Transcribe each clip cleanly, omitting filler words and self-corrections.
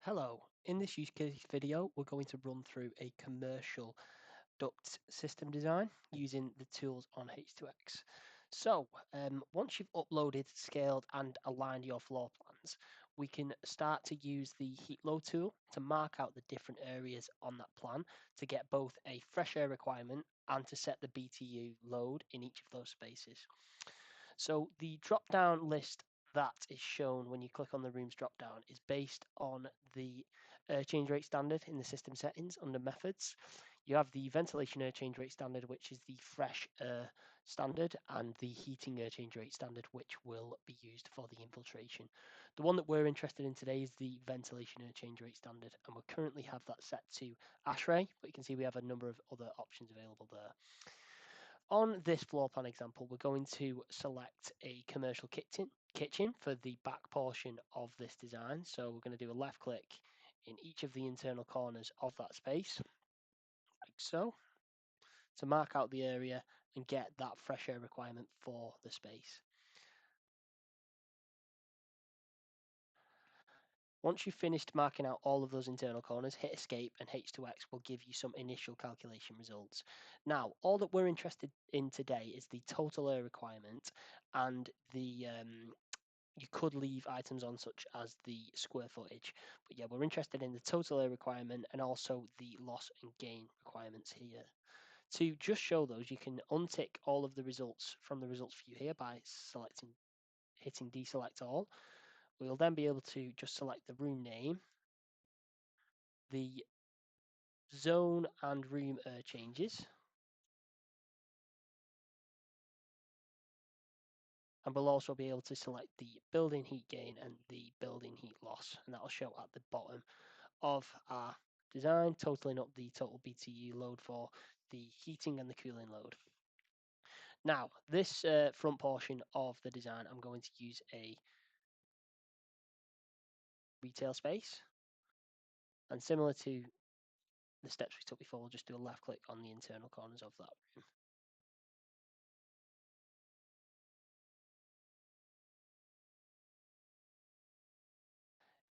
Hello, in this use case video, we're going to run through a commercial duct system design using the tools on h2x. Once you've uploaded, scaled and aligned your floor plans, we can start to use the heat load tool to mark out the different areas on that plan to get both a fresh air requirement and to set the BTU load in each of those spaces. So the drop down list that is shown when you click on the rooms drop down is based on the air change rate standard in the system settings under methods. You have the ventilation air change rate standard, which is the fresh air standard, and the heating air change rate standard, which will be used for the infiltration. The one that we're interested in today is the ventilation air change rate standard, and we currently have that set to ASHRAE, but you can see we have a number of other options available there. On this floor plan example, we're going to select a commercial kitchen for the back portion of this design. So we're going to do a left click in each of the internal corners of that space, like so, to mark out the area and get that fresh air requirement for the space. Once you've finished marking out all of those internal corners, hit escape and h2x will give you some initial calculation results. Now, all that we're interested in today is the total air requirement and you could leave items on such as the square footage. But yeah, we're interested in the total air requirement and also the loss and gain requirements here. To just show those, you can untick all of the results from the results view here by hitting deselect all. We'll then be able to just select the room name, the zone and room air changes, and we'll also be able to select the building heat gain and the building heat loss, and that'll show at the bottom of our design, totaling up the total BTU load for the heating and the cooling load. Now, this front portion of the design, I'm going to use a retail space, and similar to the steps we took before, we'll just do a left click on the internal corners of that room.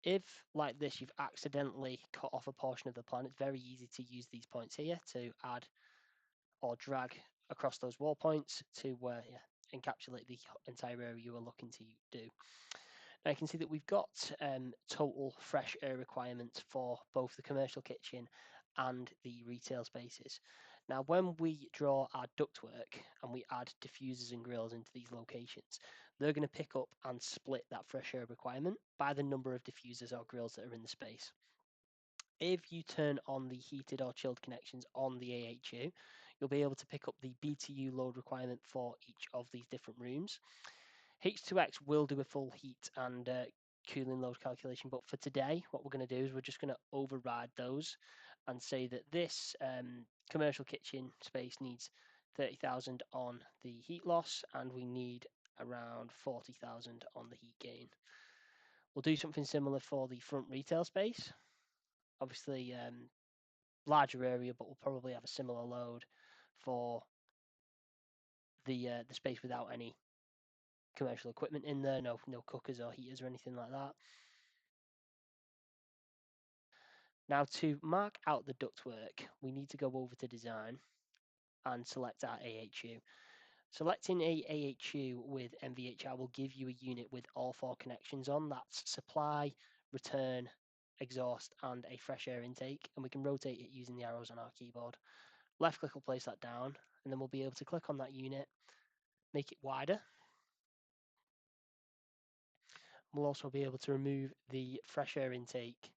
If, like this, you've accidentally cut off a portion of the plan, it's very easy to use these points here to add or drag across those wall points to encapsulate the entire area you are looking to do. Now you can see that we've got total fresh air requirements for both the commercial kitchen and the retail spaces. Now, when we draw our ductwork and we add diffusers and grills into these locations, they're going to pick up and split that fresh air requirement by the number of diffusers or grills that are in the space. If you turn on the heated or chilled connections on the AHU, you'll be able to pick up the BTU load requirement for each of these different rooms. H2x will do a full heat and cooling load calculation, but for today, what we're going to do is we're just going to override those and say that this commercial kitchen space needs 30,000 on the heat loss and we need around 40,000 on the heat gain. We'll do something similar for the front retail space. Obviously, larger area, but we'll probably have a similar load for the space without any commercial equipment in there, no cookers or heaters or anything like that. Now to mark out the ductwork, we need to go over to design and select our AHU. Selecting a AHU with MVHR will give you a unit with all four connections on. That's supply, return, exhaust, and a fresh air intake. And we can rotate it using the arrows on our keyboard. Left click will place that down, and then we'll be able to click on that unit, make it wider. We'll also be able to remove the fresh air intake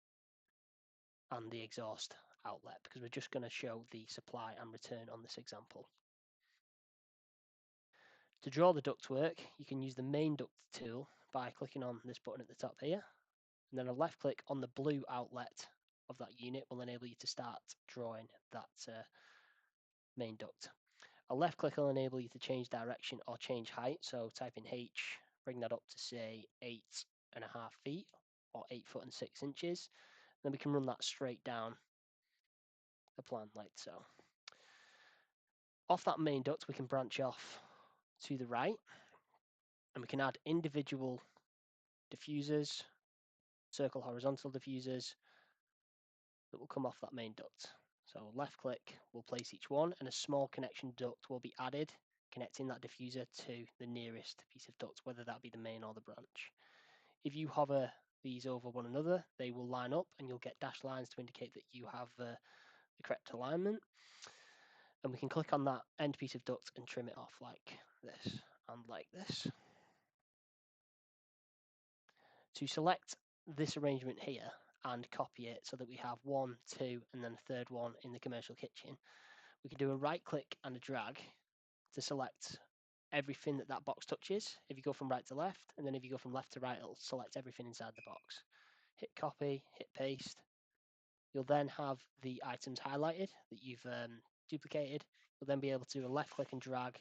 and the exhaust outlet because we're just going to show the supply and return on this example. To draw the ductwork, you can use the main duct tool by clicking on this button at the top here, and then a left click on the blue outlet of that unit will enable you to start drawing that main duct. A left click will enable you to change direction or change height, so type in H, bring that up to say 8.5 feet or 8 foot and 6 inches. Then we can run that straight down the plan like so. Off that main duct, we can branch off to the right and we can add individual diffusers circle horizontal diffusers that will come off that main duct. So left click will place each one, and a small connection duct will be added, connecting that diffuser to the nearest piece of duct, whether that be the main or the branch. If you hover these over one another, they will line up and you'll get dashed lines to indicate that you have the correct alignment. And we can click on that end piece of duct and trim it off like this and like this. To select this arrangement here and copy it so that we have 1, 2, and then a third one in the commercial kitchen, we can do a right click and a drag to select everything that that box touches. If you go from right to left, and then if you go from left to right, it'll select everything inside the box. Hit copy, hit paste. You'll then have the items highlighted that you've duplicated. You'll then be able to left click and drag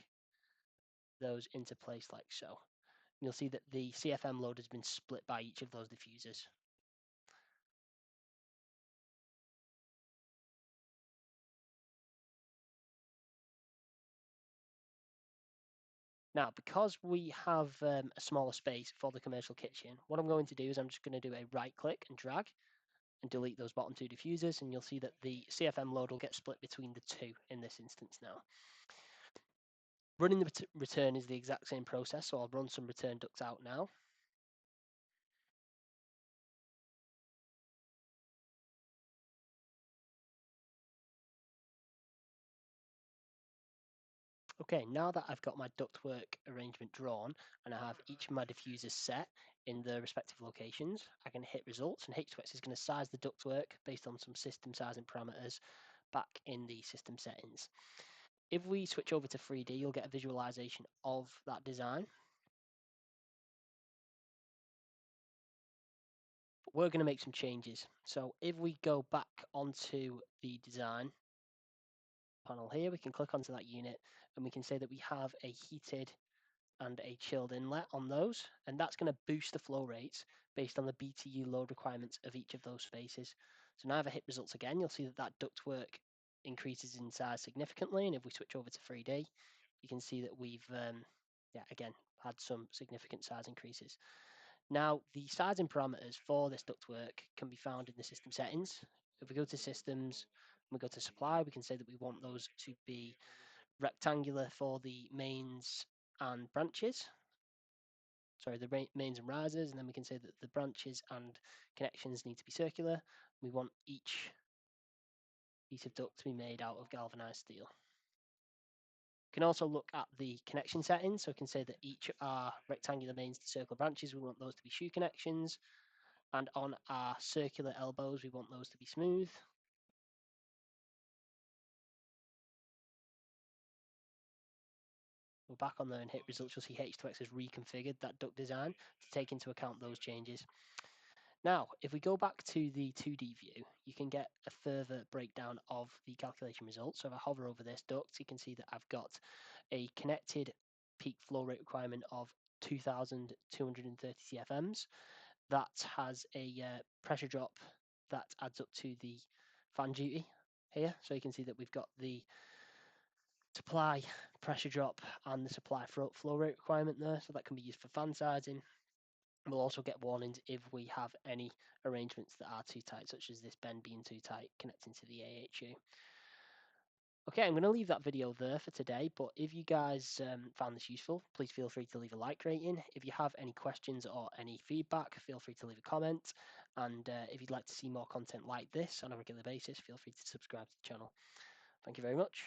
those into place like so. And you'll see that the CFM load has been split by each of those diffusers. Now, because we have a smaller space for the commercial kitchen, what I'm going to do is I'm just going to do a right click and drag and delete those bottom two diffusers, and you'll see that the CFM load will get split between the two in this instance now. Running the return is the exact same process, so I'll run some return ducts out now. Okay, now that I've got my ductwork arrangement drawn and I have each of my diffusers set in their respective locations, I can hit results, and h2x is going to size the ductwork based on some system sizing parameters back in the system settings. If we switch over to 3D, you'll get a visualization of that design. But we're going to make some changes. So if we go back onto the design panel here, we can click onto that unit and we can say that we have a heated and a chilled inlet on those, and that's going to boost the flow rates based on the BTU load requirements of each of those spaces. So now if I hit results again, you'll see that that ductwork increases in size significantly, and if we switch over to 3D, you can see that we've again had some significant size increases. Now the sizing parameters for this ductwork can be found in the system settings. If we go to systems and we go to supply, we can say that we want those to be rectangular for the mains and branches. Sorry, the mains and risers, and then we can say that the branches and connections need to be circular. We want each piece of duct to be made out of galvanized steel. We can also look at the connection settings, so we can say that each are rectangular mains to circular branches, we want those to be shoe connections, and on our circular elbows, we want those to be smooth. We're back on there and hit results. You'll see h2x has reconfigured that duct design to take into account those changes. Now, if we go back to the 2D view, you can get a further breakdown of the calculation results. So if I hover over this duct, you can see that I've got a connected peak flow rate requirement of 2,230 CFMs. That has a pressure drop that adds up to the fan duty here. So you can see that we've got the supply pressure drop and the supply flow rate requirement there. So that can be used for fan sizing. We'll also get warnings if we have any arrangements that are too tight, such as this bend being too tight connecting to the AHU. Okay, I'm going to leave that video there for today, but if you guys found this useful, please feel free to leave a like rating. If you have any questions or any feedback, feel free to leave a comment. And if you'd like to see more content like this on a regular basis, feel free to subscribe to the channel. Thank you very much.